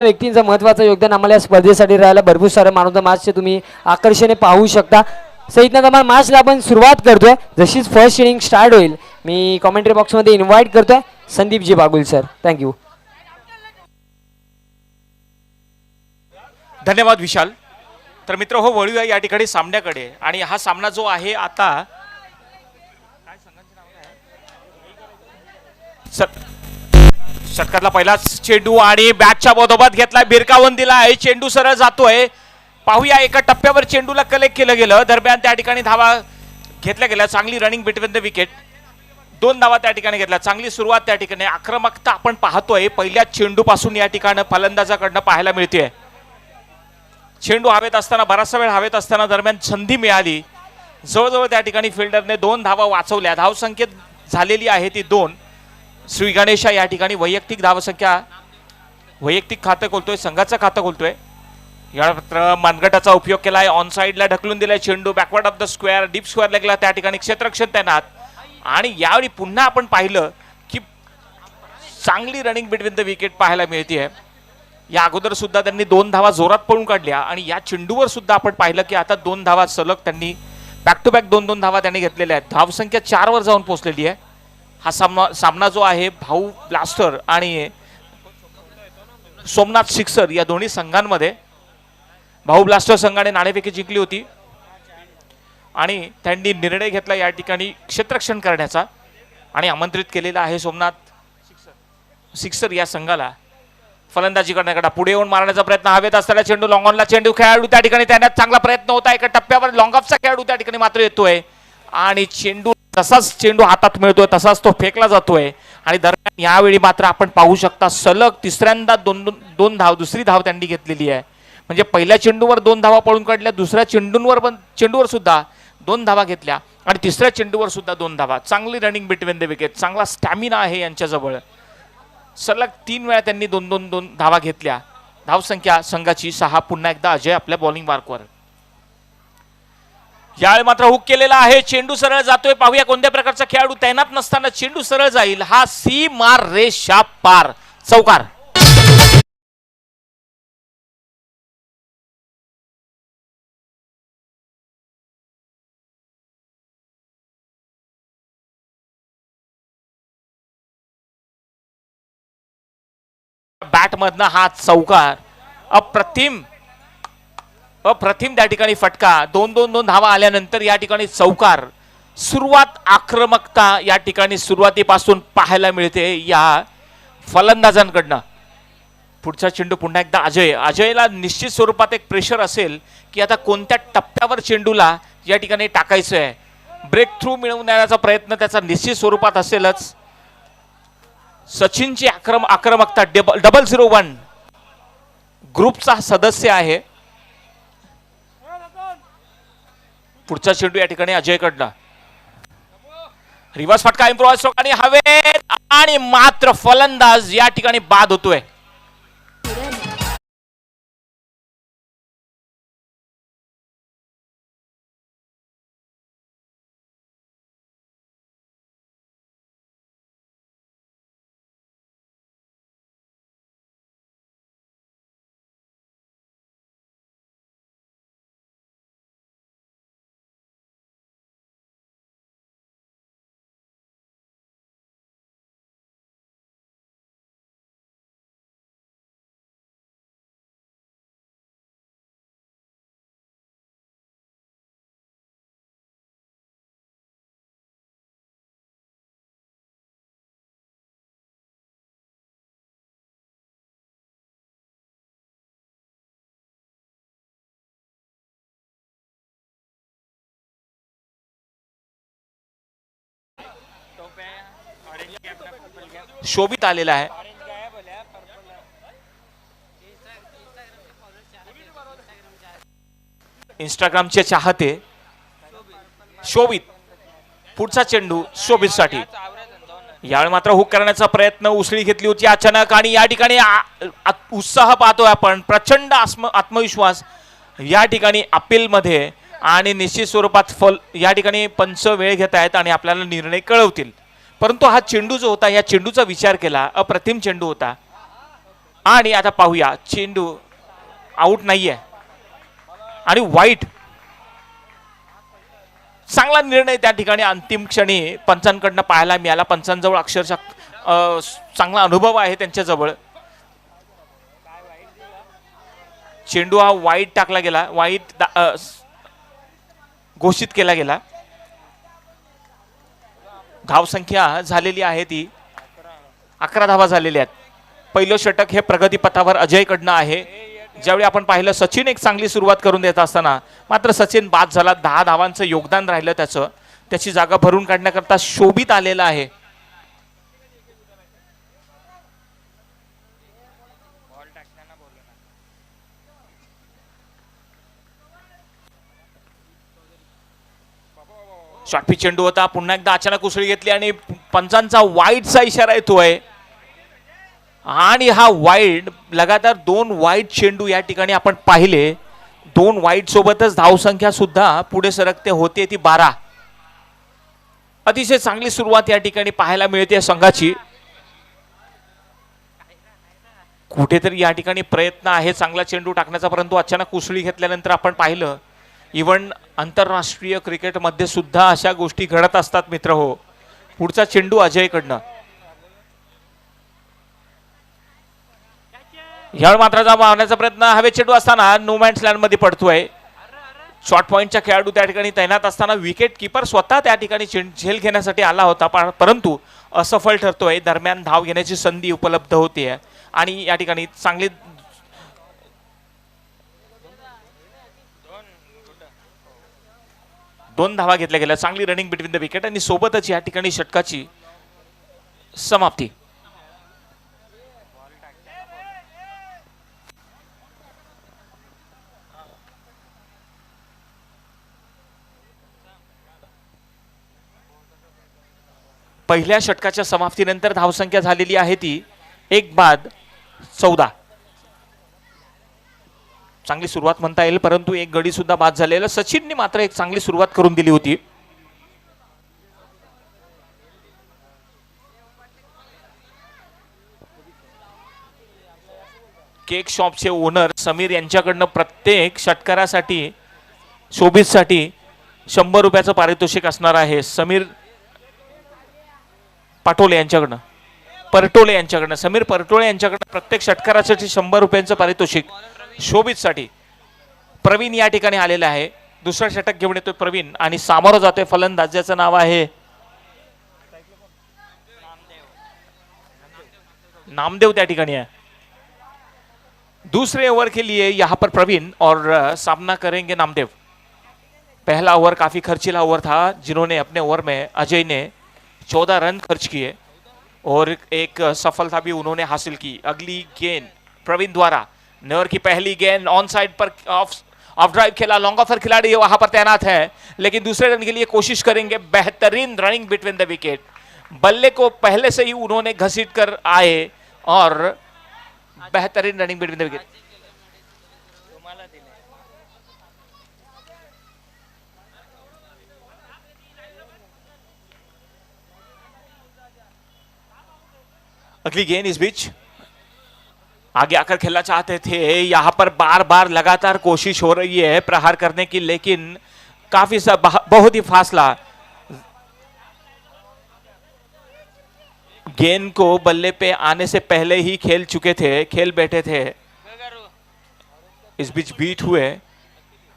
व्यक्तींचं महत्त्वाचं योगदान आम्हाला या स्पर्धेसाठी राहिलं. भरपूर सारे मान ऑफ द मॅचचे तुम्ही आकर्षणे पाहू शकता. सहितनं आम्हाला मॅचला आपण सुरुवात करतोय. जशीच फर्स्ट इनिंग स्टार्ट होईल मी कॉमेंट्री बॉक्समध्ये इन्व्हाइट करतोय संदीपजी बागुल सर. थँक्यू. धन्यवाद विशाल. तर मित्र हो वळूया या ठिकाणी सामन्याकडे. आणि हा सामना जो आहे आता षटकातला पहिलाच चेंडू आणि बॅटच्या बदोबत घेतलाय, भिरकावून दिला आहे, चेंडू सरळ जातोय. पाहूया एका टप्प्यावर चेंडूला कलेक्ट केलं गेलं, दरम्यान त्या ठिकाणी धावा घेतल्या गेल्या. चांगली रनिंग बिटवीन द विकेट, 2 धावा त्या ठिकाणी घेतल्या. चांगली सुरुवात त्या ठिकाणी, आक्रमकता आपण पाहतोय पहिल्या चेंडू पासून या ठिकाणी फलंदाजाकडनं पाहायला मिळते. चेंडू हवेत असताना, बराचसा वेळ हवेत असताना दरम्यान संधी मिळाली. जवळजवळ त्या ठिकाणी फिल्डरने 2 धावा वाचवल्या. धावसंख्येत झालेली आहे ती 2. श्री गणेशा या ठिकाणी वैयक्तिक धावसंख्या, वैयक्तिक खातं खोलतोय, संघाचं खातं खोलतोय. या मनगटाचा उपयोग केलाय, ऑन साइडला ढकलून दिलाय चेंडू, backward of the square, deep square लागला त्या ठिकाणी क्षेत्ररक्षण तैनात. आणि यावेळी पुन्हा आपण पाहिलं की चांगली रनिंग बिटवीन द विकेट पाहायला मिळते. या अगोदर सुद्धा त्यांनी 2 धावा जोरात पळून काढल्या आणि या चेंडूवर सुद्धा आपण पाहिलं की आता 2 धावा सलग त्यांनी बॅक टू बॅक 2-2 धावा त्यांनी घेतलेल्या आहेत. धावसंख्या 4 वर जाऊन पोहोचलेली आहे. हा सामना जो आहे भाऊ ब्लास्टर आणि सोमनाथ सिक्सर या दोन्ही संघांमध्ये, भाऊ ब्लास्टर संघाने नाणेफेकी जिंकली होती आणि त्यांनी निर्णय घेतला या ठिकाणी क्षेत्ररक्षण करण्याचा आणि आमंत्रित केलेला आहे सोमनाथ सिक्सर या संघाला. फलंदाजी करण्याकडे पुढे येऊन मारण्याचा प्रयत्न, हवेत असताना चेंडू लॉंग ऑनला, चेंडू खेळाडू त्या ठिकाणी त्याने चांगला प्रयत्न होता. एका टप्प्यावर लॉंग ऑफचा खेळाडू त्या ठिकाणी मात्र येतोय आणि चेंडू हातात मिळतोय तसाच तो फेकला जातोय. आणि दरम्यान यावेळी मात्र आपण पाहू शकता सलग तिसऱ्यांदा दोन धाव, दुसरी धाव त्यांनी घेतलेली आहे. म्हणजे पहिल्या चेंडूवर 2 धावा पळून काढल्या, दुसऱ्या चेंडूवर सुद्धा 2 धावा घेतल्या आणि तिसऱ्या चेंडूवर सुद्धा 2 धावा. चांगली रनिंग बिटवीन द विकेट, चांगला स्टॅमिना आहे यांच्याजवळ. सलग 3 वेळा त्यांनी 2 धावा घेतल्या. धावसंख्या संघाची 6. पुन्हा एकदा अजय आपल्या बॉलिंग मार्कवर. यावेळी मात्र हुक केलेला आहे, चेंडू सरळ जातोय. पाहूया कोणत्या प्रकारचा खेळाडू तैनात नसताना चेंडू सरळ जाईल. हा सीमार रेषा पार, चौकार. बॅट मधनं हा चौकार, अप्रतिम त्या ठिकाणी फटका. 2 धावा आल्यानंतर या ठिकाणी चौकार. सुरुवात आक्रमकता या ठिकाणी सुरुवातीपासून पाहायला मिळते या फलंदाजांकडनं. पुढचा चेंडू पुन्हा एकदा अजयला निश्चित स्वरूपात एक प्रेशर असेल की आता कोणत्या टप्प्यावर चेंडूला या ठिकाणी टाकायचं आहे. ब्रेक थ्रू मिळवण्याचा प्रयत्न त्याचा निश्चित स्वरूपात असेलच. सचिनची आक्रमकता, 001 ग्रुपचा सदस्य आहे. पुढचा चेंडू या ठिकाणी अजयकडनं, रिव्हर्स फटका, इम्प्रोवाइज स्ट्रोक आणि हवेत आणि मात्र फलंदाज या ठिकाणी बाद होतोय. शोभित आलेला आहे. इंस्टाग्रामचे चाहते शोभित. पुढचा चेंडू शोभित साठी. यावेळी मात्र हुक करण्याचा प्रयत्न, उसळी घेतली होती अचानक आणि या ठिकाणी उत्साह पाहतोय आपण, प्रचंड आत्मविश्वास या ठिकाणी अपील मध्ये. आणि निश्चित स्वरूपात या ठिकाणी पंच वेळ घेत आहेत आणि आपल्याला निर्णय कळवतील. परंतु हा चेंडू जो होता, या चेंडूचा विचार केला, अप्रतिम चेंडू होता. आणि आता पाहूया चेंडू आउट नाहीये आणि वाईट. चांगला निर्णय त्या ठिकाणी अंतिम क्षणी पंचांकडनं पाहायला मिळाला. पंचांजवळ अक्षरशः चांगला अनुभव आहे त्यांच्याजवळ. चेंडू हा वाईट टाकला गेला, वाईट घोषित केला गेला. धावसंख्या झालेली आहे ती 11 धावा झालेल्या आहेत. पहिलं षटक हे प्रगती पथावर अजयकडनं आहे. ज्यावेळी आपण पाहिलं सचिन एक चांगली सुरुवात करून देत असताना मात्र सचिन बाद झाला. 10 धावांचं योगदान राहिलं त्याची जागा भरून काढण्याकरता शोभित आलेला आहे. शॉर्टपिच चेंडू होता. पुन्हा एकदा अचानक उसळी घेतली आणि पंचांचा वाईटचा इशारा येतोय. आणि हा वाईट लगातार 2 वाईट चेंडू या ठिकाणी आपण पाहिले. 2 वाईट सोबतच धावसंख्या सुद्धा पुढे सरकते होते ती 12. अतिशय चांगली सुरुवात या ठिकाणी पाहायला मिळते संघाची. कुठेतरी या ठिकाणी प्रयत्न आहे चांगला चेंडू टाकण्याचा, परंतु अचानक उसळी घेतल्यानंतर आपण पाहिलं इव्हन आंतरराष्ट्रीय क्रिकेटमध्ये सुद्धा अशा गोष्टी घडत असतात मित्र हो. पुढचा चेंडू अजयकडनं. यावेळी मात्र मारण्याचा प्रयत्न, हवे चेंडू असताना नो मॅन्स लँड मध्ये पडतोय. शॉर्ट पॉइंटचा खेळाडू त्या ठिकाणी तैनात असताना विकेट किपर स्वतः त्या ठिकाणी झेल घेण्यासाठी आला होता, परंतु असफल ठरतोय. दरम्यान धाव घेण्याची संधी उपलब्ध होते आणि या ठिकाणी चांगली 2 धावा घेतल्या गेल्या. चांगली रनिंग बिटवीन द विकेट आणि सोबतच या ठिकाणी षटकाची समाप्ती. पहिल्या षटकाच्या समाप्तीनंतर धावसंख्या झालेली आहे ती 1 बाद 14. चांगली सुरुवात म्हणता येईल, परंतु एक गडी सुद्धा बाद झालेला. सचिनने मात्र एक चांगली सुरुवात करून दिली होती. केक शॉपचे ओनर समीर यांच्याकडनं प्रत्येक षटकारासाठी शोभितसाठी 100 रुपयाचं पारितोषिक असणार आहे. समीर पाटोले यांच्याकडनं समीर परटोळे यांच्याकडनं प्रत्येक षटकारासाठी 100 रुपयांचं पारितोषिक शोभितसाठी. प्रवीण या ठिकाणी आलेला आहे. दुसरा षटक घेऊन येतोय प्रवीण आणि सामोरं जातोय फलंदाज ज्याचं नाव आहे नामदेव. त्या ठिकाणी है. दूसरे ओवर के लिए यहाँ पर प्रवीण और सामना करेंगे नामदेव. पहला ओवर काफी खर्चीला ओवर था, जिन्होंने अपने ओवर में अजय ने 14 रन खर्च किए और एक सफलता भी उन्होंने हासिल की. अगली गेंद प्रवीण द्वारा. नेवर की पहली गेंद on side per of drive खेला. लॉन्ग ऑफर खिलाड़ी वहां पर तैनात है, लेकिन दूसरे रन के लिए कोशिश करेंगे. बेहतरीन रनिंग बिटवीन द विकेट. बल्ले को पहले से ही उन्होंने घसीट कर आए और बेहतरीन रनिंग बिटवीन द विकेट. अगली गेंद इस बीच आगे आकर खेलना चाहते थे. यहां पर बार बार लगातार कोशिश हो रही है प्रहार करने की, लेकिन काफी बहुत ही फासला. गेंद को बल्ले पे आने से पहले ही खेल बैठे थे. इस बीच बीट हुए.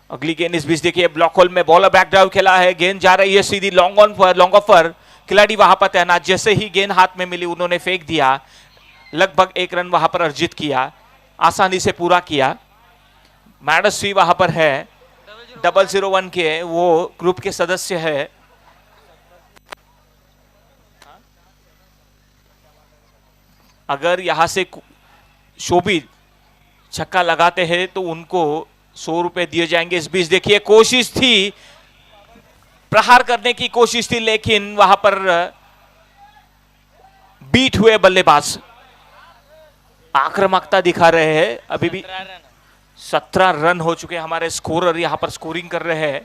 अगली गेंद इस बीच देखिए ब्लॉक होल में बॉलर बैक ड्राइव खेला है. गेंद जा रही है सीधी लॉन्ग ऑफर. खिलाड़ी वहां पर तैनात. जैसे ही गेंद हाथ में मिली उन्होंने फेंक दिया. लगभग 1 रन वहां पर अर्जित किया, आसानी से पूरा किया. मैडस्वी वहां पर है. 001 के वो ग्रुप के सदस्य है. अगर यहां से शोभित छक्का लगाते हैं तो उनको 100 रुपए दिए जाएंगे. इस बीच देखिए कोशिश थी, प्रहार करने की कोशिश थी, लेकिन वहां पर बीट हुए बल्लेबाज. आक्रामकता दिखा रहे हैं. अभी भी 17 रन हो चुके हमारे स्कोरर यहां पर स्कोरिंग कर रहे हैं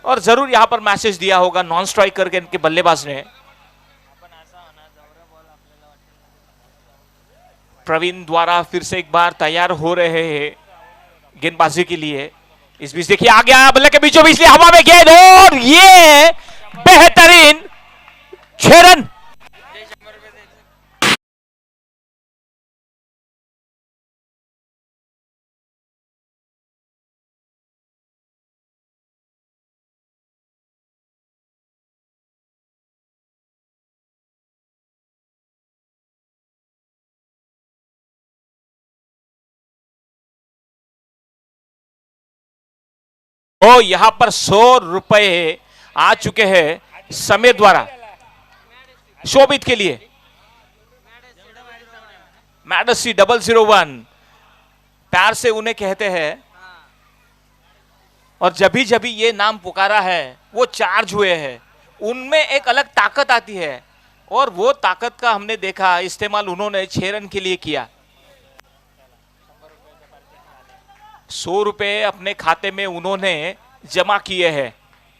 और जरूर यहां पर मैसेज दिया होगा नॉन स्ट्राइक करके इनके बल्लेबाज ने. प्रवीण द्वारा फिर से एक बार तैयार हो रहे हैं गेंदबाजी के लिए। इस बीच देखिए आ गया बल्ले के बीचों बीच हवा में गेंद और ये बेहतरीन 6 रन। ओ यहां पर 100 रुपए आ चुके हैं समीर द्वारा शोभित के लिए। मैडसी 001 प्यार से उन्हें कहते हैं और जब भी ये नाम पुकारा है वो चार्ज हुए हैं, उनमें एक अलग ताकत आती है और वो ताकत का हमने देखा इस्तेमाल उन्होंने 6 रन के लिए किया। 100 रुपए अपने खाते में उन्होंने जमा किए हैं।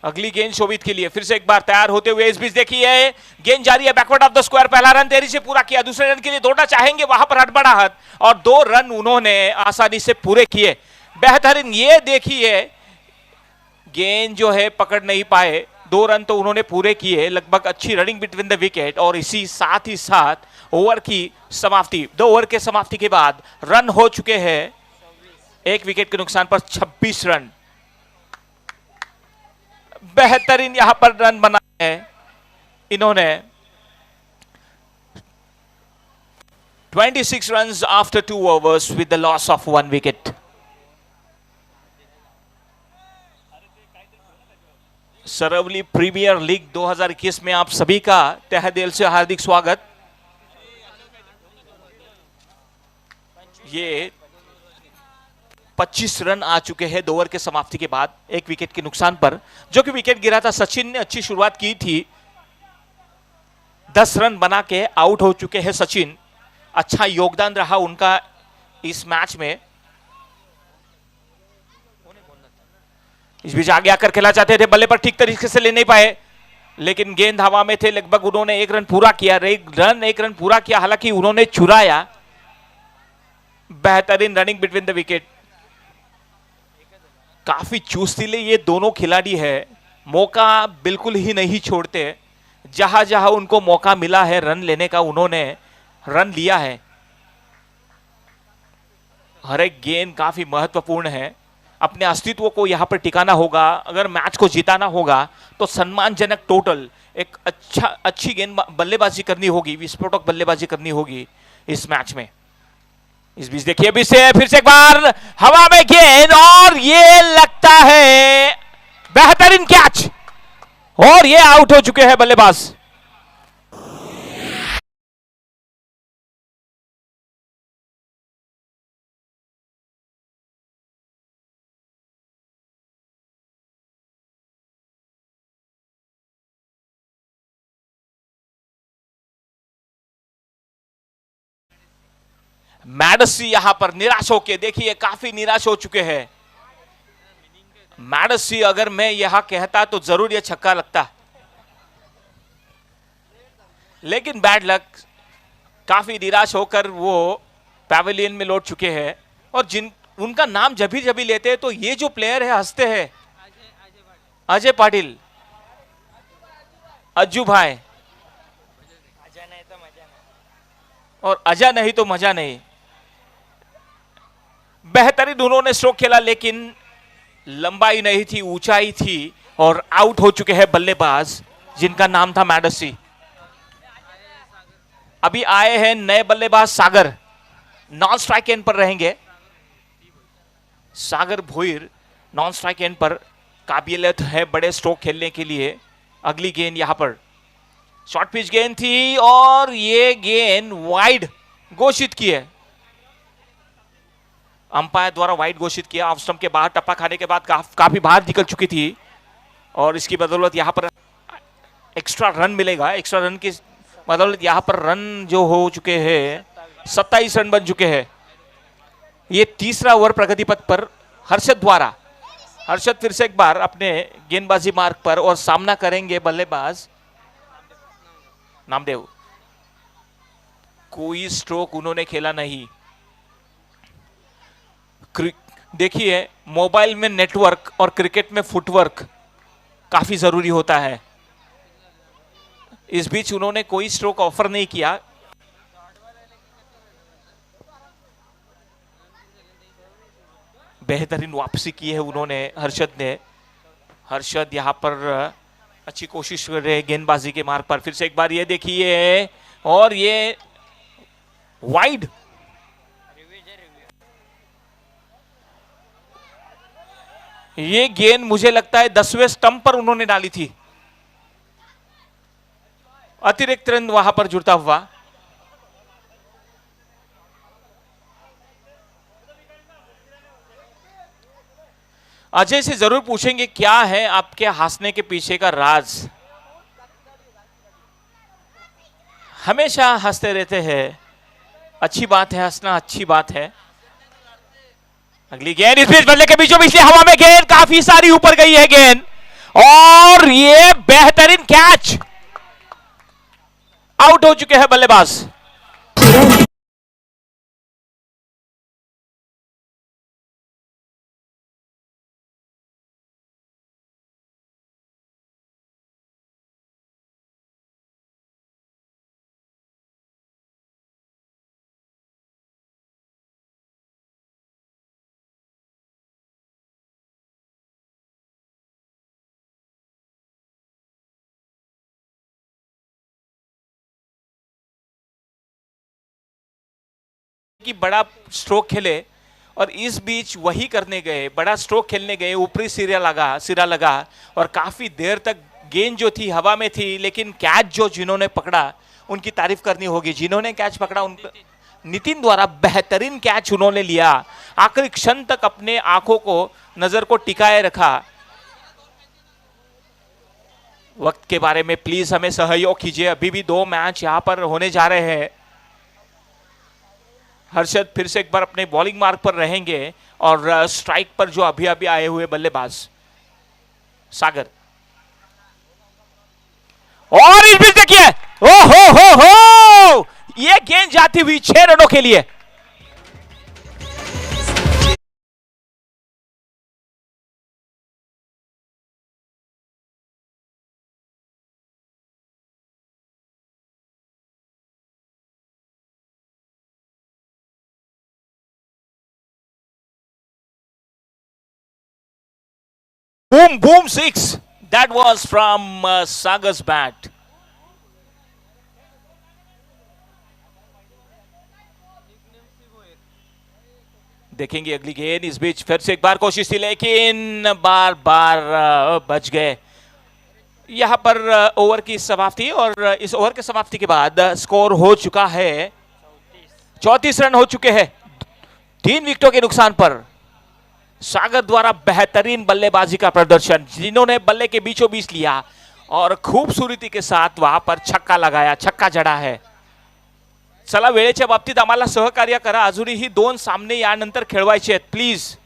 अगली गेंद शोभित के लिए फिर से एक बार तैयार होते हुए इस बीच देखिए गेंद जारी है बैकवर्ड ऑफ द स्क्वायर। पहला रन देरी से पूरा किया, दूसरे रन के लिए दौड़ना चाहेंगे, वहां पर हड़बड़ाहट और 2 रन उन्होंने आसानी से पूरे किए। बेहतरीन ये देखिए गेंद जो है पकड़ नहीं पाए, 2 रन तो उन्होंने पूरे किए। लगभग अच्छी रनिंग बिटवीन द विकेट और इसी साथ ही साथ ओवर की समाप्ति। 2 ओवर के समाप्ति के बाद रन हो चुके हैं 1 विकेट के नुकसान पर 26 रन। बेहतरीन यहां पर रन बनाए हैं इन्होंने। 26 runs after 2 overs with the loss of 1 wicket. Sarvali premier league 2021 में आप सभी का तहे दिल से हार्दिक स्वागत। ये 25 रन आ चुके हैं 2 ओवर के समाप्ति के बाद 1 विकेट के नुकसान पर। जो कि विकेट गिरा था सचिन ने अच्छी शुरुआत की थी, 10 रन बना के आउट हो चुके हैं सचिन। अच्छा योगदान रहा उनका इस मैच में। इस बीच आगे आकर खेला चाहते थे, बल्ले पर ठीक तरीके से ले नहीं पाए, लेकिन गेंद हवा में थे। लगभग उन्होंने 1 रन पूरा किया, 1 रन पूरा किया, हालांकि उन्होंने चुराया। बेहतरीन रनिंग बिटवीन द विकेट। काफी चुस्तीले ये दोनों खिलाड़ी है, मौका बिल्कुल ही नहीं छोड़ते। जहां जहां उनको मौका मिला है रन लेने का उन्होंने रन लिया है। हर एक गेंद काफी महत्वपूर्ण है। अपने अस्तित्व को यहां पर टिकाना होगा। अगर मैच को जिताना होगा तो सम्मानजनक टोटल एक अच्छी गेंद बल्लेबाजी करनी होगी, विस्फोटक बल्लेबाजी करनी होगी इस मैच में। इस बीच देखिए अभी से फिर से एक बार हवा में गेंद और ये लगता है बेहतरीन कैच और ये आउट हो चुके हैं बल्लेबाज। मैडसी यहां पर निराश होके देखिए काफी निराश हो चुके हैं। मैडसी अगर मैं यहां कहता तो जरूर यह छक्का लगता, लेकिन बैड लक, काफी निराश होकर वो पैवेलियन में लौट चुके हैं। और जिन उनका नाम जब भी लेते हैं तो ये जो प्लेयर है हंसते हैं, अजय पाटिल, अज्जू भाई, और अजय नहीं तो मजा नहीं। बेहतरीन उन्होंने स्ट्रोक खेला, लेकिन लंबाई नहीं थी, ऊंचाई थी और आउट हो चुके हैं बल्लेबाज जिनका नाम था मैडसी। अभी आए हैं नए बल्लेबाज सागर, नॉन स्ट्राइक एंड पर रहेंगे। सागर भोईर नॉन स्ट्राइक एंड पर काबिलियत है बड़े स्ट्रोक खेलने के लिए। अगली गेंद यहां पर शॉर्ट पिच गेंद थी और ये गेंद वाइड घोषित की है, अंपायर द्वारा वाइड घोषित किया। ऑफ स्टंप के बाहर टप्पा खाने के बाद काफी बाहर निकल चुकी थी और इसकी बदौलत यहां पर एक्स्ट्रा रन मिलेगा। एक्स्ट्रा रन की बदौलत यहां पर रन जो हो चुके हैं 27 रन बन चुके हैं। ये तीसरा ओवर प्रगति पथ पर हर्षद द्वारा। हर्षद फिर से एक बार अपने गेंदबाजी मार्ग पर और सामना करेंगे बल्लेबाज नामदेव। कोई स्ट्रोक उन्होंने खेला नहीं। देखिए, मोबाइल में नेटवर्क और क्रिकेट में फुटवर्क काफी जरूरी होता है। इस बीच उन्होंने कोई स्ट्रोक ऑफर नहीं किया। बेहतरीन वापसी की है उन्होंने, हर्षद ने। हर्षद यहां पर अच्छी कोशिश कर रहे हैं गेंदबाजी के मार्ग पर। फिर से एक बार ये देखिए, और ये वाइड। ये गेंद मुझे लगता है 10वें स्टंप पर उन्होंने डाली थी। अतिरिक्त रन वहां पर जुड़ता हुआ। अजय से जरूर पूछेंगे क्या है आपके हंसने के पीछे का राज। हमेशा हंसते रहते हैं, अच्छी बात है, हंसना अच्छी बात है। अगली गेंद इस बीच बल्ले के बीचों बीच हवा में गेंद काफी सारी ऊपर गई है गेंद, और ये बेहतरीन कैच। आउट हो चुके हैं बल्लेबाज। कि बड़ा स्ट्रोक खेले, और इस बीच वही करने गए, बड़ा स्ट्रोक खेलने गए, ऊपरी सिरा लगा और काफी देर तक गेंद जो थी हवा में थी, लेकिन कैच जो जिन्होंने पकड़ा उनकी तारीफ करनी होगी। जिन्होंने कैच पकड़ा उन नितिन द्वारा बेहतरीन कैच उन्होंने लिया, आखिरी क्षण तक अपने आंखों को, नजर को टिकाए रखा। वक्त के बारे में प्लीज हमें सहयोग कीजिए, अभी भी 2 मैच यहां पर होने जा रहे हैं। हर्षद फिर से एक बार अपने बॉलिंग मार्ग पर रहेंगे, और स्ट्राइक पर जो अभी अभी आए हुए बल्लेबाज सागर। और इस बीच देखिए, ओ हो, ये गेंद जाती हुई 6 रनों के लिए। Boom 6. That was from Sagar's bat. देखेंगे अगली गेंद। इस बीच फिर से एक बार कोशिश थी, लेकिन बार बार बच गए। यहां पर ओवर की समाप्ति, और इस ओवर की समाप्ति के बाद स्कोर हो चुका है 34 रन हो चुके हैं 3 विकेटों के नुकसान पर। सागर द्वारा बेहतरीन बल्लेबाजी का प्रदर्शन, जिन्होंने बल्ले के बीचों बीच लिया और खूबसूरती के साथ वहां पर छक्का लगाया, छक्का जड़ा है। चला, वेळेच्या बाबतीत आम्हाला सहकार्य करा, अजूनही 2 सामने यानंतर खेळवायचे आहेत प्लीज।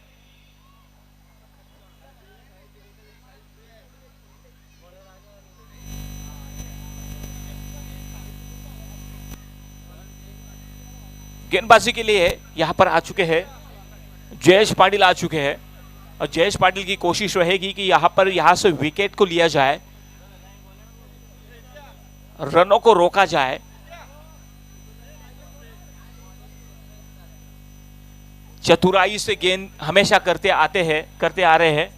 गेंदबाजी के लिए यहां पर आ चुके हैं जयेश पाटिल, आ चुके हैं, और जयेश पाटिल की कोशिश रहेगी कि यहां से विकेट को लिया जाए, रनों को रोका जाए। चतुराई से गेंद हमेशा करते आ रहे हैं।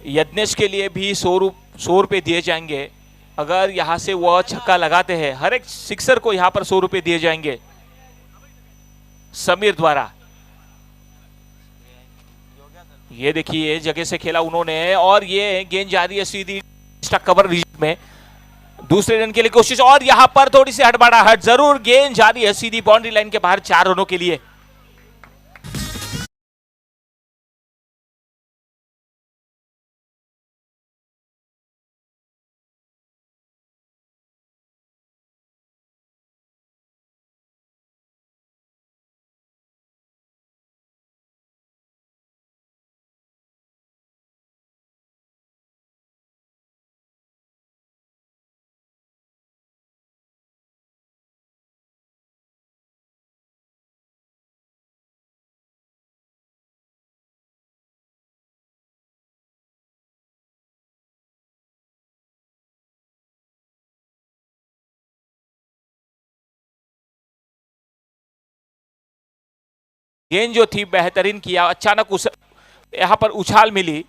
यज्ञेश के लिए भी 100 रुपए दिए जाएंगे अगर यहां से वह छक्का लगाते हैं। हर एक सिक्सर को यहां पर 100 रुपए दिए जाएंगे समीर द्वारा। ये देखिए, जगह से खेला उन्होंने, और ये गेंद जा रही है सीधी कवर रीजन में। दूसरे रन के लिए कोशिश, और यहां पर थोड़ी सी हड़बड़ाहट, जरूर गेंद जा रही है सीधी बाउंड्री लाइन के बाहर 4 रनों के लिए। गेंद जो थी बेहतरीन किया, अचानक उस यहाँ पर उछाल मिली,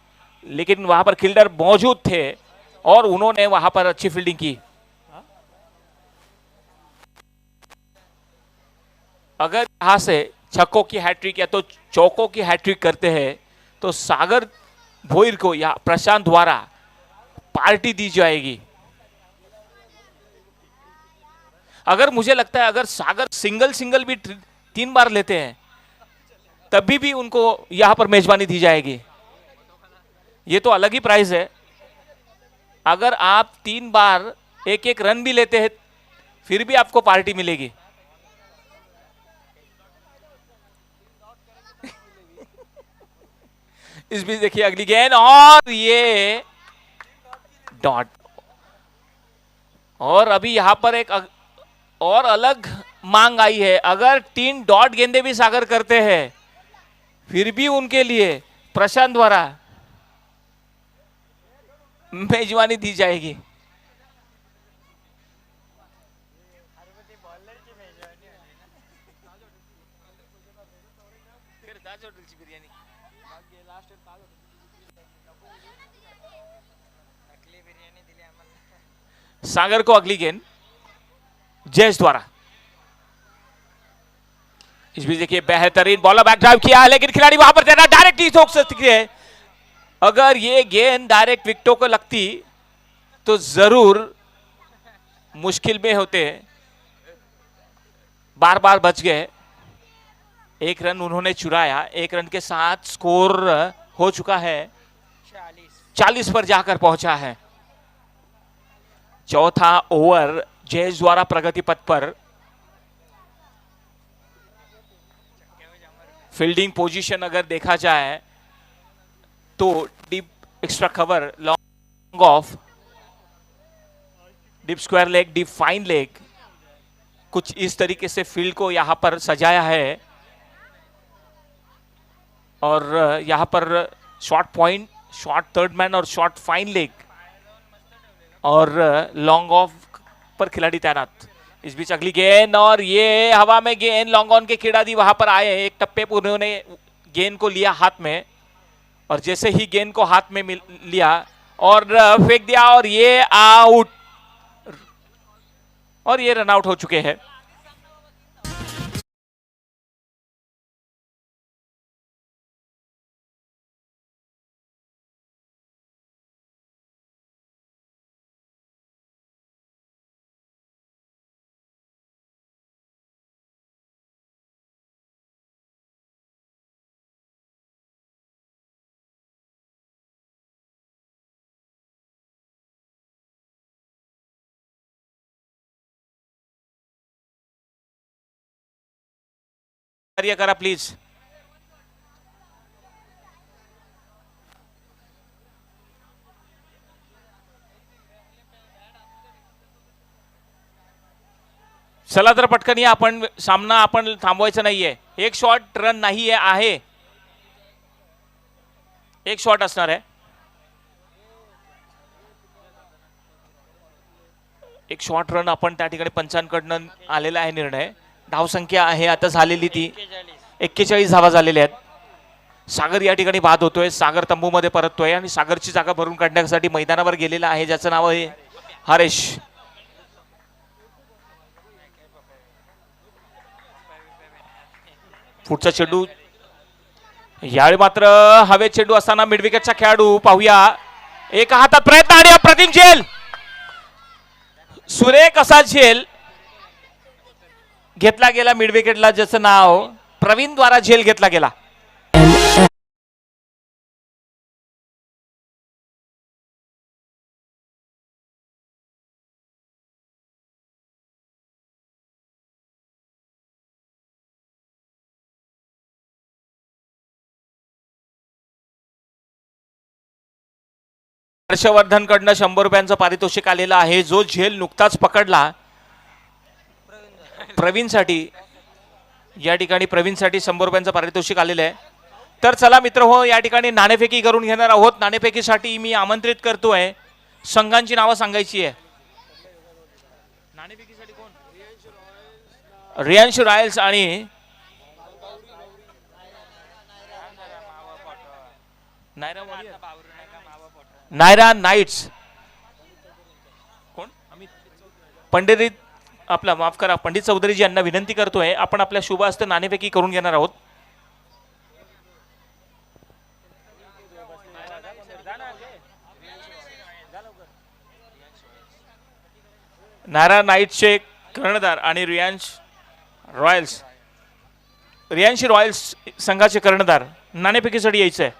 लेकिन वहां पर फील्डर मौजूद थे और उन्होंने वहां पर अच्छी फील्डिंग की। अगर यहां से छक्कों की हैट्रिक या तो चौकों की हैट्रिक करते हैं तो सागर भोईर को या प्रशांत द्वारा पार्टी दी जाएगी। अगर मुझे लगता है अगर सागर सिंगल सिंगल भी 3 बार लेते हैं तभी भी उनको यहां पर मेजबानी दी जाएगी। ये तो अलग ही प्राइस है। अगर आप 3 बार 1-1 रन भी लेते हैं फिर भी आपको पार्टी मिलेगी। इस बीच देखिए अगली गेंद और ये डॉट। और अभी यहां पर एक और अलग मांग आई है। अगर 3 डॉट गेंदे भी सागर करते हैं फिर भी उनके लिए प्रशांत द्वारा मेजबानी दी जाएगी। सागर को अगली गेंद जयेश द्वारा। इस बीच देखिए बेहतरीन बॉलर बैक ड्राइव किया है, लेकिन खिलाड़ी वहां पर देना डायरेक्ट ही ठोक सकती है। अगर ये गेंद डायरेक्ट विकेटों को लगती तो जरूर मुश्किल में होते। बार बार बच गए। 1 रन उन्होंने चुराया। 1 रन के साथ स्कोर हो चुका है 40 पर जाकर पहुंचा है। चौथा ओवर जयेश द्वारा प्रगति पथ पर। फील्डिंग पोजीशन अगर देखा जाए तो deep extra cover, long off, deep square leg, deep fine leg, कुछ इस तरीके से फील्ड को यहां पर सजाया है। और यहां पर short point, short third man और शॉर्ट फाइन लेग और लॉन्ग ऑफ पर खिलाड़ी तैनात। इस बीच अगली गेंद और ये हवा में गेंद लॉन्ग ऑन के खिलाड़ी वहां पर आए। एक टप्पे पर उन्होंने गेंद को लिया हाथ में और जैसे ही गेंद को हाथ में लिया और फेंक दिया और ये आउट। और ये रन आउट हो चुके हैं। कार्य करा प्लीज। चला तर पटकन या, आपण सामना आपण थांबवायचा नाहीये। एक शॉट रन नाही आहे, एक शॉट असणार आहे। एक शॉट रन आपण त्या ठिकाणी पंचांकडनं आलेला आहे निर्णय। धाव संख्या आहे आता झालेली ती 41 धावा झालेल्या आहेत। सागर या ठिकाणी बाद होतोय, सागर तंबूमध्ये परततोय आणि सागरची जागा भरून काढण्यासाठी मैदानावर गेलेला आहे, ज्याचं नाव आहे हरेश। पुढचा चेंडू यावेळी मात्र हवेत चेंडू असताना मिड विकेटचा खेळाडू पाहूया। एका हातात प्रयत्न आणि अप्रतिम झेल, सुरेख असा झेल घेतला गेला मिड विकेटला, ज्याचं नाव प्रवीण द्वारा झेल घेतला गेला। हर्षवर्धन कडनं 100 रुपयांचं पारितोषिक आलेलं आहे। जो झेल नुकताच पकडला प्रवीणसाठी, या ठिकाणी प्रवीणसाठी 100 रुपयांचं पारितोषिक आलेलं आहे। तर चला मित्र हो, या ठिकाणी नाणेफेकी करून घेणार आहोत। नाणेफेकीसाठी मी आमंत्रित करतोय, संघांची नावं सांगायची आहे। नाणेफेकीसाठी कोण? रियांश रॉयल्स आणि नायरा वॉरियर नायरा नाईट्स कोण पंडित आपला माफ करा पंडित चौधरीजी यांना विनंती करतोय आपण आपल्या शुभ हस्त नाणेफेकी करून घेणार आहोत. नायरा नाईट्सचे कर्णधार आणि रियांशी रॉयल्स संघाचे कर्णधार नाणेफेकीसाठी यायचं आहे.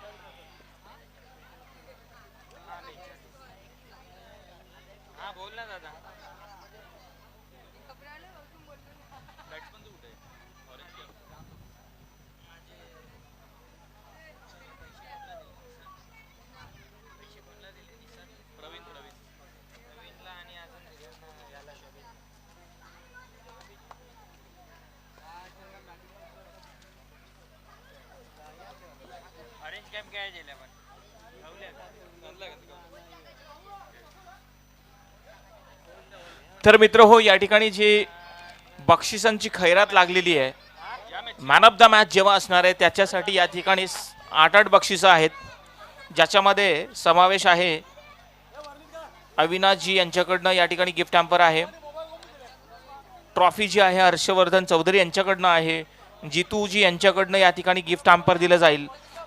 तर मित्र हो या ठिकाणी जी बक्षिसांची खैरात लागलेली आहे मॅन ऑफ द मॅच जेव्हा असणार आहे त्याच्यासाठी या ठिकाणी 8 बक्षिसं आहेत ज्याच्यामध्ये समावेश आहे अविनाशजी यांच्याकडनं या ठिकाणी गिफ्ट हॅम्पर आहे. ट्रॉफी जी आहे हर्षवर्धन चौधरी यांच्याकडनं आहे. जितूजी यांच्याकडनं या ठिकाणी गिफ्ट हॅम्पर दिलं जाईल.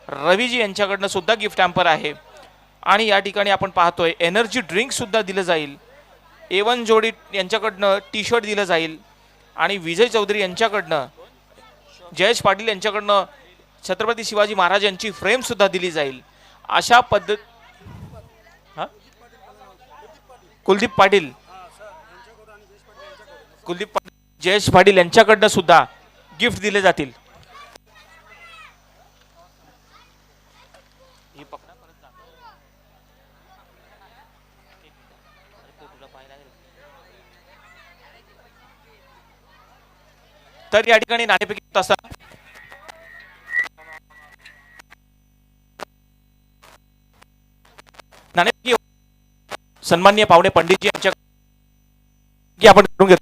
रवीजी यांच्याकडनं सुद्धा गिफ्ट हॅम्पर आहे आणि या ठिकाणी आपण पाहतोय एनर्जी ड्रिंक सुद्धा दिलं जाईल. A1 जोडी यांच्याकडनं टी शर्ट दिलं जाईल आणि विजय चौधरी यांच्याकडनं जयेश पाटील यांच्याकडनं छत्रपती शिवाजी महाराज यांची फ्रेम सुद्धा दिली जाईल. अशा पद्धत कुलदीप पाटील जयेश पाटील यांच्याकडनं सुद्धा गिफ्ट दिले जातील. तर या ठिकाणी नाणेफेकी तसा नाणेफेकी सन्माननीय पावणे पंडितजी यांच्या की आपण करून घेतो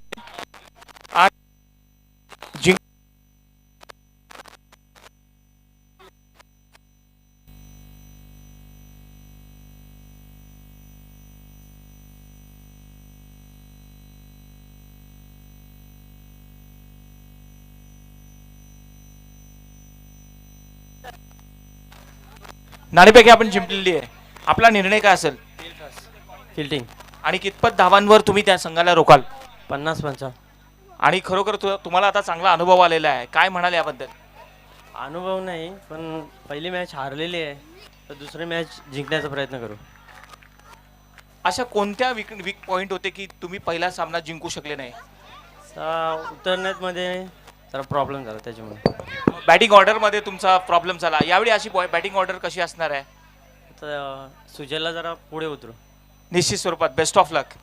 नाणेफेकी आपण जिंकलेली आहे. आपला निर्णय काय असेल? फिल्डिंग. आणि कितपत धावांवर तुम्ही त्या संघाला रोकाल? 50-55. आणि खरोखर तुम्हाला आता चांगला अनुभव आलेला आहे, काय म्हणाल याबद्दल? अनुभव नाही पण पहिली मॅच हारलेली आहे तर दुसरी मॅच जिंकण्याचा प्रयत्न करू. अशा कोणत्या वीक पॉइंट होते की तुम्ही पहिला सामना जिंकू शकले नाही? उतरण्यामध्ये जरा प्रॉब्लेम झाला त्याच्यामुळे. बॅटिंग ऑर्डरमध्ये तुमचा प्रॉब्लेम झाला. यावेळी अशी बॅटिंग ऑर्डर कशी असणार आहे? तर सुजयला जरा पुढे उतरू. निश्चित स्वरूपात बेस्ट ऑफ लक.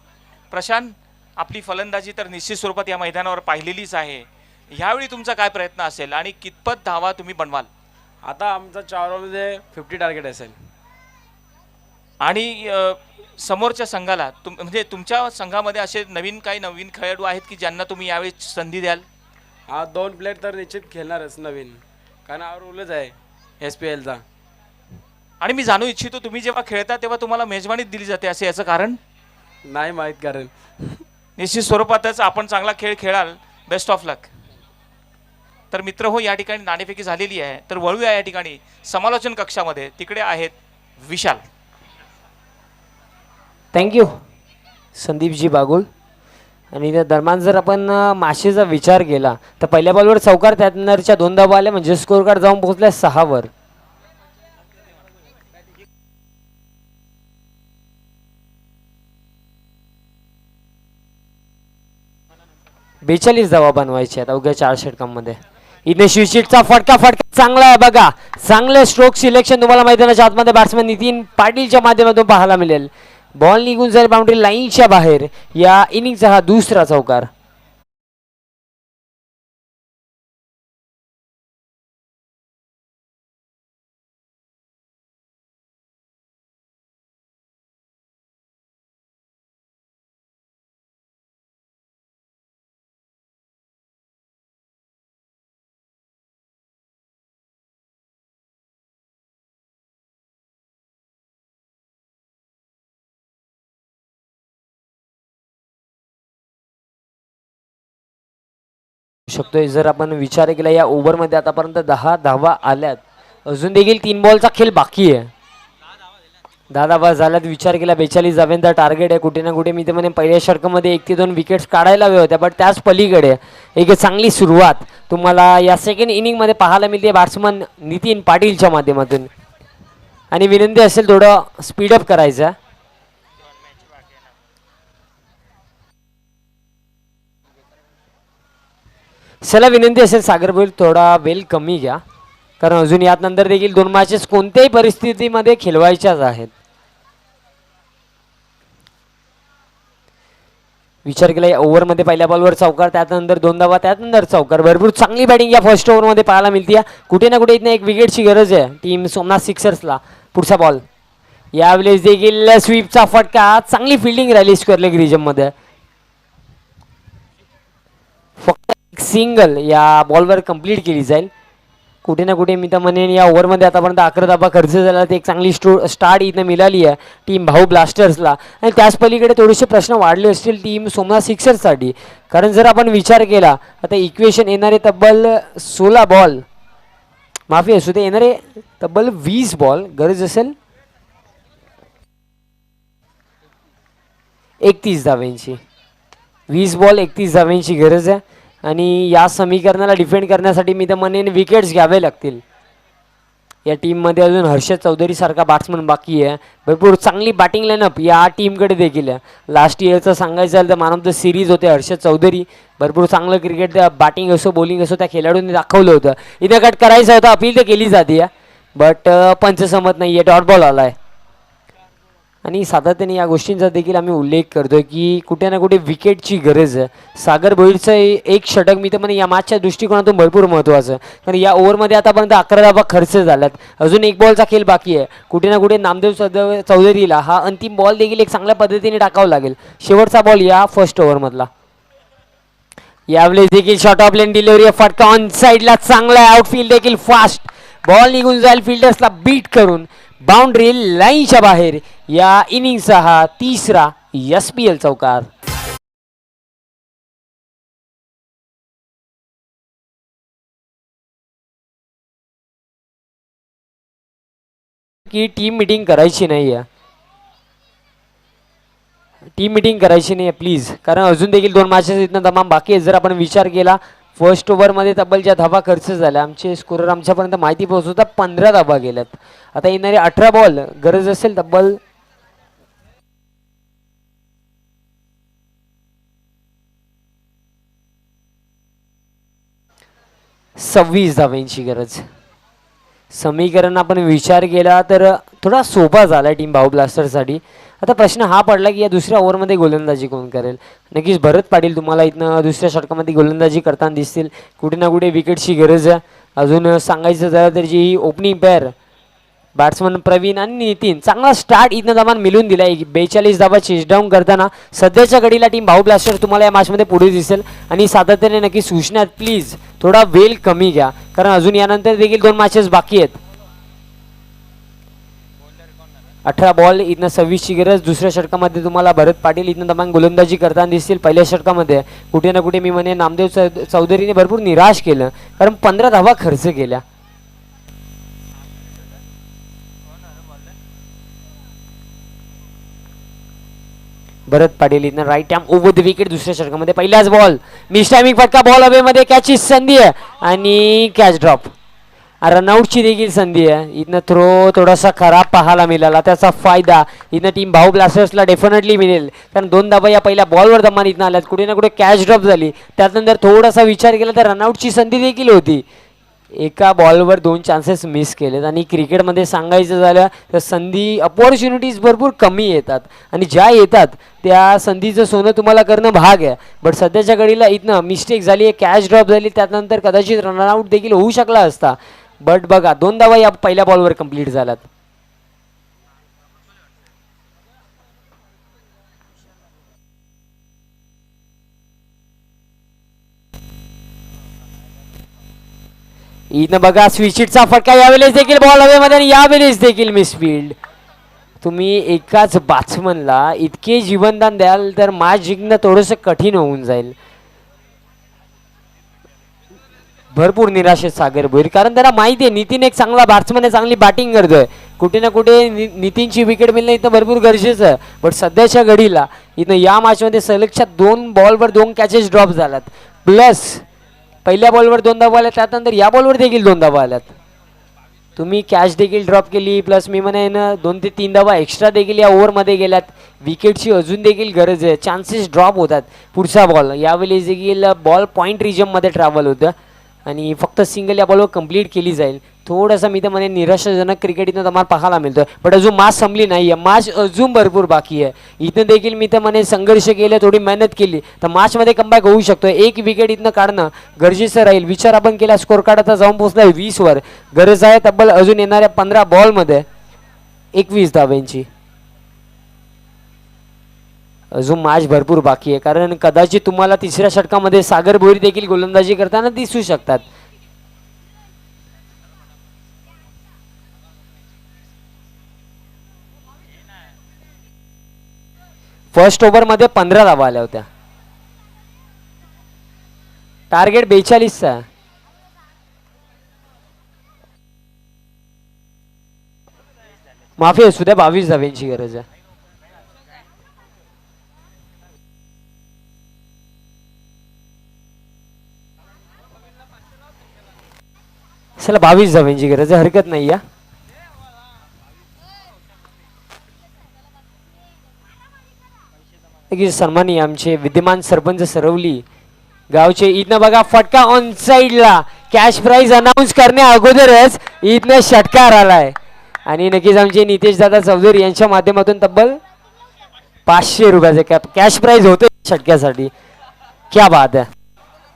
प्रशांत, आपली फलंदाजी तर निश्चित स्वरूपात या मैदानावर पाहिलेलीच आहे. ह्यावेळी तुमचा काय प्रयत्न असेल आणि कितपत धावा तुम्ही बनवाल? आता आमचा 4 ओव्हरमध्ये 50 टार्गेट असेल. आणि समोरच्या संघाला म्हणजे तुमच्या संघामध्ये असे नवीन खेळाडू आहेत की ज्यांना तुम्ही यावेळी संधी द्याल? हा 2 प्लेयर तर निश्चित खेळणारच नवीन, कारण हा रूलच आहे SPLचा. आणि मी जाणू इच्छितो तुम्ही जेव्हा खेळता तेव्हा तुम्हाला मेजवानीत दिली जाते असे याचं कारण? नाही माहीत कारण. निश्चित स्वरूपातच आपण चांगला खेळ खेळाल. बेस्ट ऑफ लक. तर मित्र हो या ठिकाणी नाणेफेकी झालेली आहे. तर वळूया या ठिकाणी समालोचन कक्षामध्ये. तिकडे आहेत विशाल. थँक्यू संदीपजी बागुल. आणि त्या दरम्यान जर आपण माशीचा विचार केला तर पहिल्या बॉलवर चौकार, त्यानंतरच्या 2 धावा आल्या म्हणजे स्कोर कार्ड जाऊन पोहोचल्या 6 वर. 42 धावा बनवायच्या आहेत अवघ्या 4 षटकांमध्ये. इथे शिवशीटचा फटका चांगला आहे बघा. चांगले स्ट्रोक सिलेक्शन तुम्हाला मैदानाच्या आतमध्ये बॅट्समन नितीन पाटीलच्या माध्यमातून पाहायला मिळेल. बॉल निघून जाईल बाउंड्री लाईनच्या बाहेर. या इनिंगचा हा दुसरा चौकार. शकतोय. जर आपण विचार केला या ओव्हरमध्ये आतापर्यंत 10 धावा आल्यात, अजून देखील 3 बॉलचा खेळ बाकी आहे. 10 धावा झाल्यात, विचार केला 42 धाव्यांचा टार्गेट आहे. कुठे ना कुठे मी तर म्हणे पहिल्या षटकामध्ये 1 ते 2 विकेट्स काढायला हव्या होत्या, बट त्याच पलीकडे एक चांगली सुरुवात तुम्हाला या सेकंड इनिंगमध्ये पाहायला मिळते बॅट्समन नितीन पाटीलच्या माध्यमातून. आणि विनंती असेल थोडं स्पीडअप करायचं. चला विनंती असेल सागर भोईर थोडा वेल कमी घ्या, कारण अजून यात नंतर देखील 2 मॅचेस कोणत्याही परिस्थितीमध्ये खेळवायच्याच आहेत. विचार केला या ओव्हरमध्ये पहिल्या बॉलवर चौकार, त्यानंतर 2 धावा, त्यानंतर चौकार. भरपूर चांगली बॅटिंग या फर्स्ट ओव्हरमध्ये पाहायला मिळते. कुठे ना कुठे इथं एक विकेटची गरज आहे टीम सोमनाथ सिक्सर्सला. पुढचा बॉल यावेळेस देखील स्वीपचा फटका, चांगली फिल्डिंग राहिली स्क्वेअर ग्रीजममध्ये. फक्त एक सिंगल या बॉलवर कंप्लीट केली जाईल. कुठे ना कुठे मी तर म्हणेन या ओव्हरमध्ये आतापर्यंत 11 धावा खर्च झाला, तर एक चांगली स्टार्ट इथं मिळाली आहे टीम भाऊ ब्लास्टर्सला. आणि त्याच पलीकडे थोडेसे प्रश्न वाढले असतील टीम सोमनाथ सिक्सर्ससाठी, कारण जर आपण विचार केला आता इक्वेशन येणारे तब्बल 16 बॉल, माफी असू ते येणारे तब्बल 20 बॉल, गरज असेल 31 धाव्यांची. 20 बॉल 31 धाव्यांची गरज आहे. आणि या समीकरणाला डिफेंड करण्यासाठी मी तर म्हणेन विकेट्स घ्यावे लागतील. या टीममध्ये अजून हर्षद चौधरी सारखा बॅट्समन बाकी आहे. भरपूर चांगली बॅटिंग लाईनअप या टीमकडे देखील आहे. लास्ट इयरचं सांगायचं झालं तर मॅन ऑफ द सिरीज होते हर्षद चौधरी. भरपूर चांगलं क्रिकेट त्या बॅटिंग असो बॉलिंग असो त्या खेळाडूंनी दाखवलं होतं. इथं कट करायचं होतं, अपील तर केली जाते, बट पंच समत नाही आहे, डॉट बॉल आला आहे. आणि सातत्याने या गोष्टींचा देखील आम्ही उल्लेख करतोय की कुठे ना कुठे विकेटची गरज आहे. सागर भोईरचं एक षटक मी तर म्हणे या मॅचच्या दृष्टिकोनातून भरपूर महत्त्वाचं आहे, कारण या ओव्हरमध्ये आतापर्यंत 11 धावा खर्च झाल्यात, अजून 1 बॉलचा खेळ बाकी आहे. कुठे ना कुठे नामदेव चौधरीला हा अंतिम बॉल देखील एक चांगल्या पद्धतीने टाकावा लागेल. शेवटचा बॉल या फर्स्ट ओव्हरमधला. यावेळेस देखील शॉर्ट ऑफ लेन डिलिव्हरी, फटका ऑन साईडला चांगला, आउटफील्ड देखील फास्ट, बॉल निघून जाईल फिल्डर्सला बीट करून बाउंड्री लाईनच्या बाहेर. या इनिंगचा हा 3रा SPL चौकार. की टीम मीटिंग करायची नाही आहे, टीम मीटिंग करायची नाही आहे प्लीज, कारण अजून देखील 2 मॅचेस इथनं तमाम बाकी आहे. जर आपण विचार केला फर्स्ट ओव्हरमध्ये तब्बल ज्या धावा खर्च झाल्या, आमचे स्कोरर आमच्यापर्यंत माहिती पोहोचवता 15 धावा गेल्यात. आता येणारे 18 बॉल गरज असेल तब्बल 26 धाव्यांची गरज. समीकरण आपण विचार केला तर थोडा सोपा झाला टीम भाऊ ब्लास्टरसाठी. आता प्रश्न हा पडला की या दुसऱ्या ओव्हरमध्ये गोलंदाजी कोण करेल. नक्कीच भरत पाटील तुम्हाला इथनं दुसऱ्या षटकामध्ये गोलंदाजी करताना दिसतील. कुठे ना कुठे विकेटची गरज आहे. अजून सांगायचं झालं तर जी ओपनिंग पेअर बॅट्समन प्रवीण आणि नितीन, चांगला स्टार्ट इथनं दमान मिळून दिला. 42 धावा चेस डाऊन करताना सध्याच्या घडीला टीम भाऊ ब्लास्टर तुम्हाला या मॅचमध्ये पुढे दिसेल. आणि सातत्याने नक्की सूचना प्लीज थोडा वेळ कमी घ्या, कारण अजून यानंतर देखील 2 मॅचेस बाकी आहेत. 18 बॉल इथनं 26ची गरज. दुसऱ्या षटकामध्ये तुम्हाला भरत पाटील इथनं दमान गोलंदाजी करताना दिसतील. पहिल्या षटकामध्ये कुठे ना कुठे मी म्हणे नामदेव चौधरीने भरपूर निराश केलं, कारण 15 धावा खर्च केल्या. भरत पाटील इथनं right hand over the wicket. दुसऱ्या षटकामध्ये पहिलाच बॉल मिस टायमिंग फटका, बॉल हवेमध्ये, कॅचची संधी आहे आणि कॅच ड्रॉप. रनआउटची देखील संधी आहे. इथनं थ्रो थोडासा खराब पाहायला मिळाला, त्याचा फायदा इथनं टीम भाऊ ब्लास्टर्सला डेफिनेटली मिळेल, कारण 2 धावा या पहिल्या बॉलवर दमान इथनं आल्यात. कुठे ना कुठे कॅच ड्रॉप झाली, त्यानंतर थोडासा विचार केला तर रनआउटची संधी देखील होती. एका बॉलवर 2 चान्सेस मिस केलेत. आणि क्रिकेटमध्ये सांगायचं झालं तर संधी अपॉर्च्युनिटीज भरपूर कमी येतात, आणि ज्या येतात त्या संधीचं सोनं तुम्हाला करणं भाग आहे. बट सध्याच्या घडीला इथनं मिस्टेक झाली आहे, कॅच ड्रॉप झाली, त्यानंतर कदाचित रनआउट देखील होऊ शकला असता. बट बघा 2 धावा या पहिल्या बॉलवर कंप्लीट झाल्यात. इथनं बघा स्विचिटचा फटका, यावेळेस देखील बॉल हवेमध्ये आणि यावेळेस देखील मिसफिल्ड. तुम्ही एकाच बॅट्समनला इतके जीवनदान द्याल तर मॅच जिंकणं थोडंसं कठीण होऊन जाईल. भरपूर निराशेत सागर भोईर, कारण त्याला माहिती आहे नितीन एक चांगला बॅट्समन आहे, चांगली बॅटिंग करतोय. कुठे ना कुठे नितीनची विकेट मिळणं इथं भरपूर गरजेचं आहे. पण सध्याच्या घडीला इथं या मॅचमध्ये सलगच्या 2 बॉलवर 2 कॅचेस ड्रॉप झाल्यात, प्लस पहिल्या बॉलवर 2 धावा आल्या, त्यानंतर या बॉलवर देखील 2 धावा आल्यात. तुम्ही कॅच देखील ड्रॉप केली, प्लस मी म्हणेन 2 ते 3 धावा एक्स्ट्रा देखील या ओव्हरमध्ये गेल्यात. विकेटची अजून देखील गरज आहे, चान्सेस ड्रॉप होतात. पुढचा बॉल यावेळी देखील बॉल पॉईंट रिजनमध्ये ट्रॅव्हल होतं आणि फक्त सिंगल या बॉलवर कंप्लीट केली जाईल. थोडंसं मी तर म्हणे निराशाजनक क्रिकेट इथं तुम्हाला पाहायला मिळतोय. पण अजून मॅच संपली नाही आहे, मॅच अजून भरपूर बाकी आहे. इथं देखील मी तर म्हणे संघर्ष केले, थोडी मेहनत केली तर मॅचमध्ये कमबॅक होऊ शकतो. एक विकेट इथनं काढणं गरजेचं राहील. विचार आपण केला, स्कोर कार्ड आता जाऊन पोहोचलाय 20 वर. गरज आहे तब्बल अजून येणाऱ्या 15 बॉलमध्ये 21 धाब्यांची. अजून मॅच भरपूर बाकी आहे, कारण कदाचित तुम्हाला तिसऱ्या षटकामध्ये सागर भोईर देखील गोलंदाजी करताना दिसू शकतात. फर्स्ट ओव्हरमध्ये 15 धावा आल्या होत्या. टार्गेट 42चा आहे. माफी असू द्या, 22 धाव्यांची गरज आहे. चला 22 धाव्यांची गरज आहे, हरकत नाही या. सन्मानी आमचे विद्यमान सरपंच सरवली गावचे. इथनं बघा फटका ऑन साइडला, कॅश प्राइज अनाऊन्स करण्या अगोदरच इथनं षटकार आलाय आणि नक्कीच आमचे नितेश दादा चौधरी यांच्या माध्यमातून तब्बल 500 रुपयाचे कॅश प्राइज होते षटक्यासाठी. क्या बात आहे.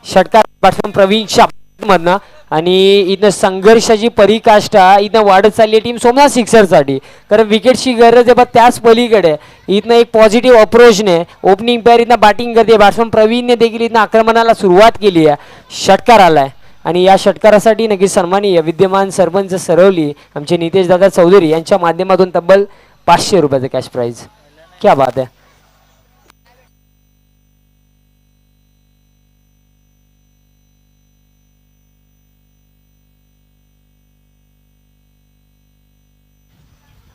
षटकार पाठवून प्रवीण शाह मधनं आणि इथं संघर्षाची परीकाष्ठा इथं वाढत चालली आहे टीम सोमनाथ सिक्सरसाठी, कारण विकेटची गरज आहे. पण त्याच पलीकडे इथनं एक पॉझिटिव्ह अप्रोचने ओपनिंग पेअर इथं बॅटिंग करते. बॅट्समन प्रवीणने देखील इथं आक्रमणाला सुरुवात केली आहे. षटकार आलाय आणि या षटकारासाठी नक्की सन्माननीय विद्यमान सरपंच सरवली आमचे नितेश दादा चौधरी यांच्या माध्यमातून तब्बल 500 रुपयाचं कॅश प्राइज. क्या बात आहे.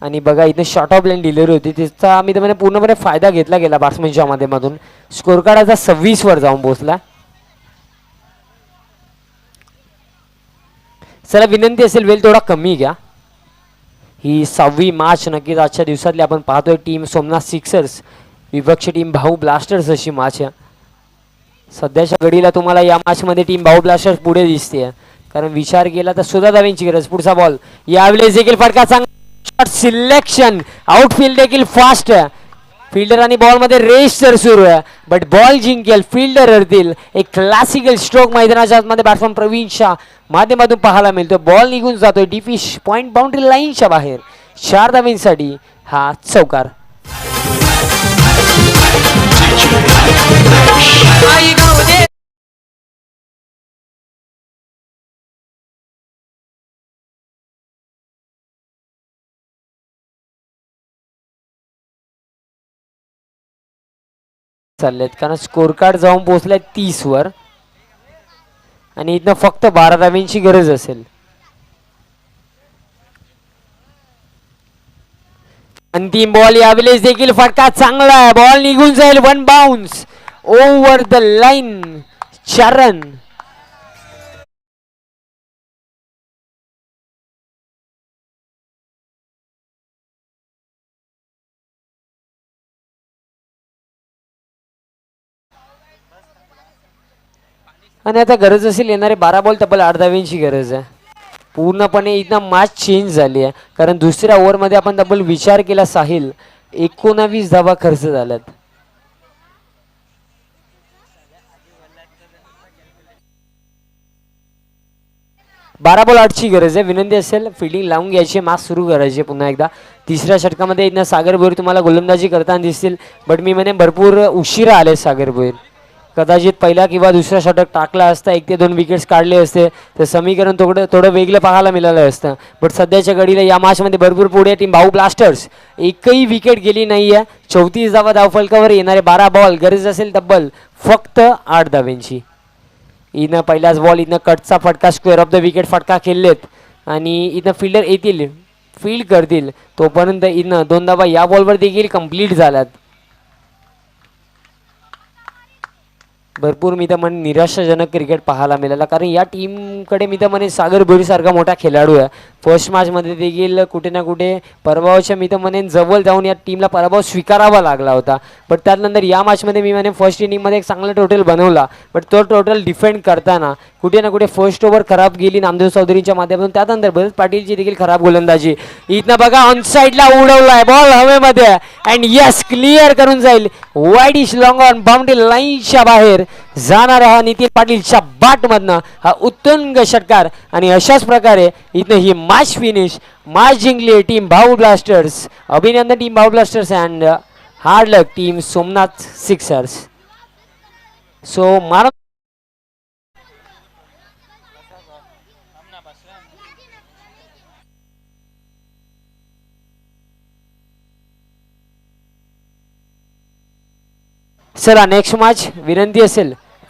आणि बघा इथे शॉर्ट ऑफ लाईन डिलिव्हरी होती, तिचा आम्ही तर पूर्णपणे फायदा घेतला गेला बॅट्समनच्या माध्यमातून. स्कोर कार्ड आता 26 वर जाऊन पोहोचला. चला विनंती असेल वेळ थोडा कमी घ्या. ही 6वी मॅच नक्कीच आजच्या दिवसातली आपण पाहतोय. टीम सोमनाथ सिक्सर्स विपक्ष टीम भाऊ ब्लास्टर्स अशी मॅच आहे. सध्याच्या घडीला तुम्हाला या मॅचमध्ये टीम भाऊ ब्लास्टर्स पुढे दिसते, कारण विचार केला तर सुद्धा धाव्यांची गरज. पुढचा बॉल यावेळेस देखील फटका चांगला सिलेक्शन, आउटफील्ड देखील फास्ट आहे. फिल्डर आणि बॉल मध्ये रेस तर सुरू आहे, बट बॉल जिंकेल फिल्डर हरतील. एक क्लासिकल स्ट्रोक मैदानाच्या आतमध्ये बॅट्समन प्रवीण शाह माध्यमातून पाहायला मिळतो. बॉल निघून जातोय डीपी पॉइंट बाउंड्री लाईनच्या बाहेर. 4 धाव्यांसाठी हा चौकार. चाललेत, कारण स्कोर कार्ड जाऊन पोहोचलाय 30 वर आणि इथनं फक्त 12 धाव्यांची गरज असेल. अंतिम बॉल यावेळेस देखील फटका चांगला आहे. बॉल निघून जाईल. 1 bounce over the line. 4 run. आणि आता गरज असेल येणारे 12 बॉल तब्बल 8 धाव्यांची गरज आहे. पूर्णपणे इथं मॅच चेंज झाली आहे, कारण दुसऱ्या ओव्हरमध्ये आपण तब्बल विचार केला साहिल 19 धावा खर्च झाल्यात. बारा बॉल 8ची गरज आहे. विनंती असेल फिल्डिंग लावून घ्यायची, मॅच सुरू करायची पुन्हा एकदा. तिसऱ्या षटकामध्ये इथं सागर भोईर तुम्हाला गोलंदाजी करताना दिसतील, बट मी म्हणे भरपूर उशिरा आले सागर भोईर. कदाचित पहिला किंवा दुसरा षटक टाकला असता, 1 ते 2 विकेट्स काढले असते तर समीकरण थोडं वेगळं पाहायला मिळालं असतं. बट सध्याच्या घडीला या मॅचमध्ये भरपूर पुढे टीम भाऊ ब्लास्टर्स. एकही विकेट गेली नाही आहे. 34 धावा धावफलकावर. येणारे 12 बॉल. गरज असेल तब्बल फक्त 8 धाव्यांची. इथनं पहिलाच बॉल, इथनं कटचा फटका, स्क्वेअर ऑफ द विकेट फटका खेळलेत आणि इथनं फिल्डर येतील, फील्ड करतील. तोपर्यंत इथनं 2 धावा या बॉलवर देखील कंप्लीट झाल्यात. भरपूर मी तर म्हणे निराशाजनक क्रिकेट पाहायला मिळाला, कारण या टीमकडे मी तर म्हणे सागर बोरीसारखा मोठा खेळाडू आहे. फर्स्ट मॅचमध्ये देखील कुठे ना कुठे पराभवाच्या मी तर म्हणेन जवळ जाऊन या टीमला पराभव स्वीकारावा लागला होता. बट त्यानंतर या मॅचमध्ये मी म्हणे फर्स्ट इनिंगमध्ये एक चांगला टोटल बनवला, बट तो टोटल डिफेंड करताना कुठे ना कुठे फर्स्ट ओव्हर खराब गेली नामदेव चौधरीच्या माध्यमातून. त्यानंतर भरत पाटीलची देखील खराब गोलंदाजी. इथनं बघा ऑन साईडला उडवलाय बॉल हवेमध्ये अँड यस क्लिअर करून जाईल. वाईडिश लॉंग ऑन बाउंड्री लाईनच्या बाहेर जाणारा हा नितीन पाटीलच्या बॅटमधनं हा उत्तुंग षटकार. आणि अशाच प्रकारे इथं ही मॅच फिनिश, मॅच जिंकली टीम भाऊ ब्लास्टर्स. अभिनंदन टीम भाऊ blasters and hard luck team Somnath Sixers. So मार चला नेक्स्ट मॅच विनंती असेल